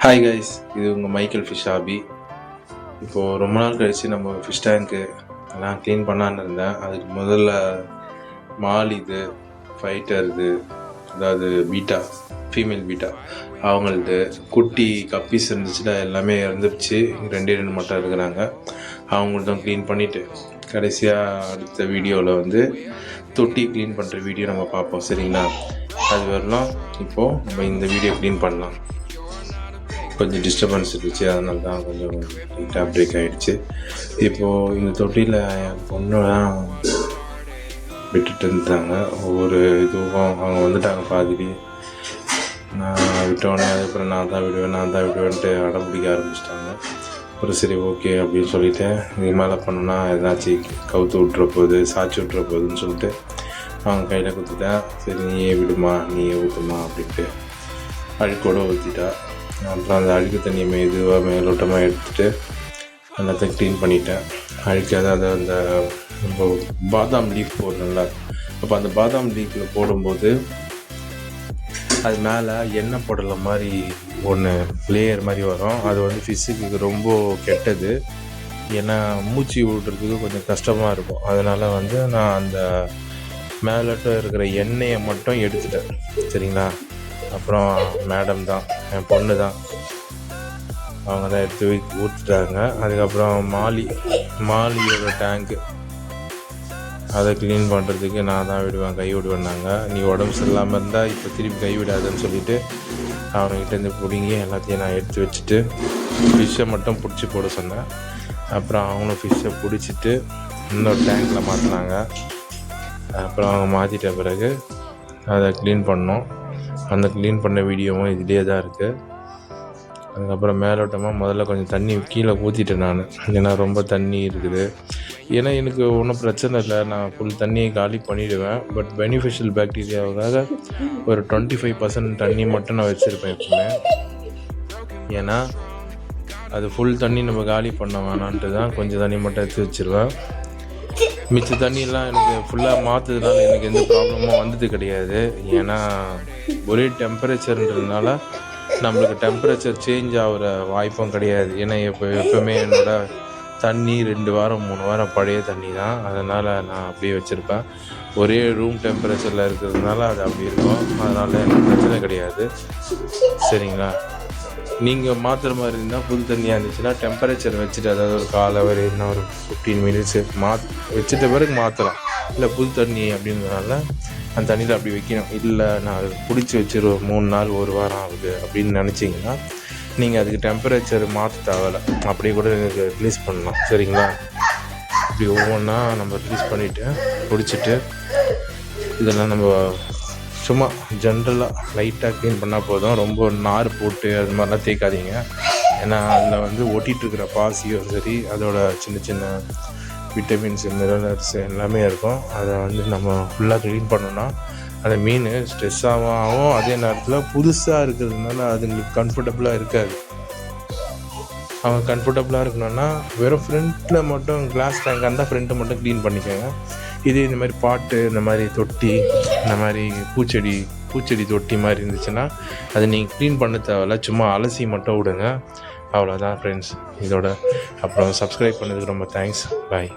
Hi guys, இது உங்கள் Michael fish hobby. இப்போது ரொம்ப நாள் கழித்து நம்ம ஃபிஷ் டேங்க்கு எல்லாம் க்ளீன் பண்ணான்னு இருந்தேன். அதுக்கு முதல்ல மால் இது ஃபைட்டர் இது, அதாவது பீட்டா, ஃபீமேல் பீட்டா அவங்களது குட்டி கப்பீஸ் இருந்துச்சுன்னா எல்லாமே இறந்துருச்சு. ரெண்டு மட்டும் இருக்கிறாங்க. அவங்கள்தான் க்ளீன் பண்ணிவிட்டு கடைசியாக அடுத்த வீடியோவில் வந்து தொட்டி க்ளீன் பண்ணுற வீடியோ நம்ம பார்ப்போம். சரிங்களா? அது வரலாம். இப்போது நம்ம இந்த வீடியோ க்ளீன் பண்ணலாம். கொஞ்சம் டிஸ்டர்பன்ஸ் இருந்துச்சு, அதனால தான் கொஞ்சம் லைட்டாக பிரேக் ஆகிடுச்சு. இப்போது இந்த தொட்டியில் என் பொண்ணுலாம் விட்டுட்டு இருந்தாங்க. ஒவ்வொரு இதுவும் அவங்க வந்துட்டாங்க பாதிரி. நான் விட்டோடனே அதுக்கப்புறம் நான் தான் விடுவேன்ட்டு அடம் பிடிக்க ஆரம்பிச்சிட்டாங்க. அப்புறம் சரி ஓகே அப்படின்னு சொல்லிவிட்டு இது மேலே பண்ணோன்னா ஏதாச்சும் கவுத்து விட்டுற போகுது, சாய்ச்சி விட்டுற போகுதுன்னு சொல்லிட்டு அவங்க கையில் கொடுத்துட்டேன். சரி நீயே விடுமா, நீயே ஊற்றுமா அப்படின்ட்டு அழுக்கோடு ஊற்றிட்டா. அப்புறம் அந்த அழுக்கு தண்ணியை மேலோட்டமாக எடுத்துகிட்டு எல்லாத்தையும் க்ளீன் பண்ணிட்டேன். அழுக்கு அதாவது அந்த நம்ம பாதாம் லீஃப் போடுறோம்ல, அப்போ அந்த பாதாம் லீஃபில் போடும்போது அது மேலே எண்ணெய் போடலை மாதிரி ஒன்று லேயர் மாதிரி வரும். அது வந்து ஃபிஷ்ஷுக்கு ரொம்ப கெட்டது. ஏன்னா மூச்சு விடுறதுக்கு கொஞ்சம் கஷ்டமாக இருக்கும். அதனால் வந்து நான் அந்த மேலோட்டம் இருக்கிற எண்ணெயை மட்டும் எடுத்துட்டேன். சரிங்களா? அப்புறம் மேடம் தான், என் பொண்ணு தான், அவங்க தான் எடுத்து ஊற்றுட்டாங்க. அதுக்கப்புறம் மாலியோட டேங்க்கு அதை க்ளீன் பண்ணுறதுக்கு நான் தான் கை விடுவேன்னாங்க. நீ உடம்பு சரியில்லாமல் இருந்தால் இப்போ திருப்பி கை விடாதுன்னு சொல்லிவிட்டு அவங்ககிட்டேருந்து பிடுங்கி எல்லாத்தையும் நான் எடுத்து வச்சுட்டு ஃபிஷ்ஷை மட்டும் பிடிச்சி போட சொன்னேன். அப்புறம் அவங்களும் ஃபிஷ்ஷை பிடிச்சிட்டு இன்னொரு டேங்க்கில் மாற்றினாங்க. அப்புறம் அவங்க மாற்றிட்ட பிறகு அதை க்ளீன் பண்ணோம். அந்த க்ளீன் பண்ண வீடியோவும் இதுலேயே தான் இருக்குது. அதுக்கப்புறம் மேலோட்டமாக முதல்ல கொஞ்சம் தண்ணி கீழே ஊற்றிட்டேன் நான், ஏன்னா ரொம்ப தண்ணி இருக்குது. ஏன்னா எனக்கு ஒன்றும் பிரச்சனை இல்லை, நான் ஃபுல் தண்ணியை காலி பண்ணிவிடுவேன். பட் பெனிஃபிஷியல் பாக்டீரியாவுக்காக ஒரு 25% தண்ணி மட்டும் நான் வச்சுருப்பேன் எப்பவுமே. ஏன்னா அது ஃபுல் தண்ணி நம்ம காலி பண்ண வேணான்ட்டு தான் கொஞ்சம் தண்ணி மட்டும் எடுத்து வச்சுருவேன். மிச்ச தண்ணியெல்லாம் எனக்கு ஃபுல்லாக மாற்றுறதுனால எனக்கு எந்த ப்ராப்ளமும் வந்தது கிடையாது. ஏன்னா ஒரே டெம்பரேச்சர்ன்றதுனால நம்மளுக்கு டெம்பரேச்சர் சேஞ்ச் ஆகிற வாய்ப்பும் கிடையாது. ஏன்னா எப்போவுமே என்னோடய தண்ணி 2 வாரம் 3 வாரம் பழைய தண்ணி தான். அதனால் நான் அப்படியே வச்சுருப்பேன். ஒரே ரூம் டெம்பரேச்சரில் இருக்கிறதுனால அது அப்படி இருக்கும். அதனால் எனக்கு பிரச்சனை கிடையாது. சரிங்களா? நீங்கள் மாற்றுற மாதிரி இருந்தால் புது தண்ணியாக இருந்துச்சுன்னா டெம்பரேச்சர் வச்சுட்டு, அதாவது ஒரு காலை வரை இன்னும் ஒரு 15 மினிட்ஸ் வச்சுட்ட பிறகு மாற்றலாம். இல்லை புது தண்ணி அப்படின்றதுனால அந்த தண்ணியில் அப்படி வைக்கணும். இல்லை நான் அது பிடிச்சி வச்சுருவோம் 3 நாள் 1 வாரம் ஆகுது அப்படின்னு நினச்சிங்கன்னா நீங்கள் அதுக்கு டெம்பரேச்சர் மாற்ற தேவையில்லை, அப்படியே கூட எனக்கு ரிலீஸ் பண்ணலாம். சரிங்களா? இப்படி ஒவ்வொன்றா நம்ம ரிலீஸ் பண்ணிவிட்டு பிடிச்சிட்டு இதெல்லாம் நம்ம சும்மா ஜென்ரலாக லைட்டாக க்ளீன் பண்ணால் போதும். ரொம்ப நார் போட்டு அது மாதிரிலாம் தேய்க்காதீங்க. ஏன்னா அதில் வந்து ஒட்டிகிட்ருக்கிற பாசியும் சரி, அதோட சின்ன சின்ன விட்டமின்ஸு மினரல்ஸ் எல்லாமே இருக்கும். அதை வந்து நம்ம ஃபுல்லாக க்ளீன் பண்ணோன்னா அந்த மீன் ஸ்ட்ரெஸ்ஸாகவும் அதே நேரத்தில் புதுசாக இருக்கிறதுனால அதுங்களுக்கு கம்ஃபர்டபுளாக இருக்காது. அவங்க கம்ஃபர்டபுளாக இருக்கணும்னா வெறும் ஃப்ரண்ட்டில் மட்டும் கிளாஸ் டேங்க் அந்த ஃப்ரண்ட்டை மட்டும் க்ளீன் பண்ணிக்கோங்க. இதே இந்த மாதிரி பாட்டு, இந்த மாதிரி தொட்டி, இந்த மாதிரி பூச்செடி தொட்டி மாதிரி இருந்துச்சுன்னா அதை நீங்கள் க்ளீன் பண்ண தேவையில்ல, சும்மா அலசி மட்டும் விடுங்க. அவ்வளோதான் ஃப்ரெண்ட்ஸ் இதோட. அப்புறம் சப்ஸ்கிரைப் பண்ணதுக்கு ரொம்ப தேங்க்ஸ். பாய்.